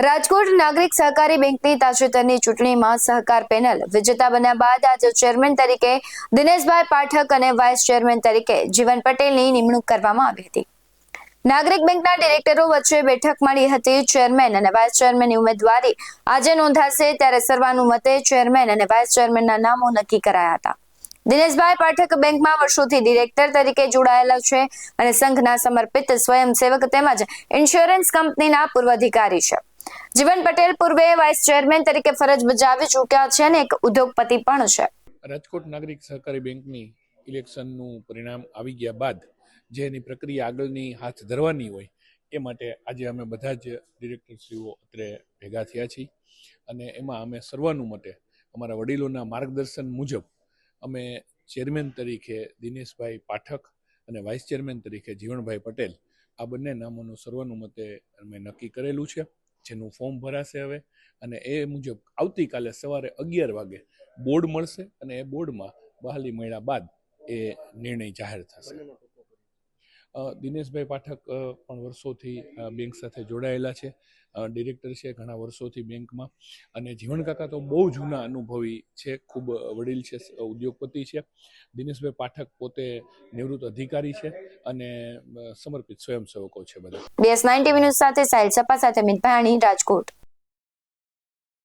રાજકોટ નાગરિક સહકારી બેંકની તાજેતરની ચૂંટણીમાં સહકાર પેનલ વિજેતા બન્યા બાદ આજે ચેરમેન તરીકે દિનેશભાઈ પાઠક અને વાઇસ ચેરમેન તરીકે જીવન પટેલની નિમણૂક કરવામાં આવી હતી. નાગરિક બેંકના ડિરેક્ટરો વચ્ચે બેઠક મળી હતી. ચેરમેન અને વાઇસ ચેરમેનની ઉમેદવારી આજે નોંધાશે ત્યારે સર્વાનુમતે ચેરમેન અને વાઇસ ચેરમેનના નામો નક્કી કરાયા હતા. દિનેશભાઈ પાઠક બેંકમાં વર્ષોથી ડિરેક્ટર તરીકે જોડાયેલા છે અને સંઘના સમર્પિત સ્વયંસેવક તેમજ ઇન્સ્યોરન્સ કંપનીના પૂર્વ અધિકારી છે. જીવન પટેલ પૂર્વે વાઇસ ચેરમેન તરીકે ફરજ બજાવી ચૂક્યા છે અને એક ઉદ્યોગપતિ પણ છે. રાજકોટ નાગરિક સહકારી બેંકની ઇલેક્શનનું પરિણામ આવી ગયા બાદ જે એની પ્રક્રિયા આગળની હાથ ધરવાની હોય એ માટે આજે અમે બધા જ ડિરેક્ટરશ્રીઓ અત્રે ભેગા થયા છીએ અને એમાં અમે સર્વાનુમતે અમારા વડીલોના માર્ગદર્શન મુજબ અમે ચેરમેન તરીકે દિનેશભાઈ પાઠક અને વાઇસ ચેરમેન તરીકે જીવણભાઈ પટેલ આ બંને નામોનું સર્વાનુમતે અમે નક્કી કરેલું છે, જેનું ફોર્મ ભરાશે હવે અને એ મુજબ આવતીકાલે સવારે 11 વાગે બોર્ડ મળશે અને એ બોર્ડમાં બહાલી મળ્યા બાદ એ નિર્ણય જાહેર થશે. દિનેશભાઈ પાઠક પણ વર્ષોથી બેંક સાથે જોડાયેલા છે, ડિરેક્ટર છે ઘણા વર્ષોથી બેંકમાં, અને જીવણ કાકા તો બહુ જૂના અનુભવી છે, ખૂબ વડીલ છે, ઉદ્યોગપતિ છે. દિનેશભાઈ પાઠક પોતે નિવૃત્ત અધિકારી છે અને સમર્પિત સ્વયંસેવકો છે બધા. BS9 TV ન્યૂઝ સાથે સાહિલ સપા સાથે મિત ભાયાણી, રાજકોટ.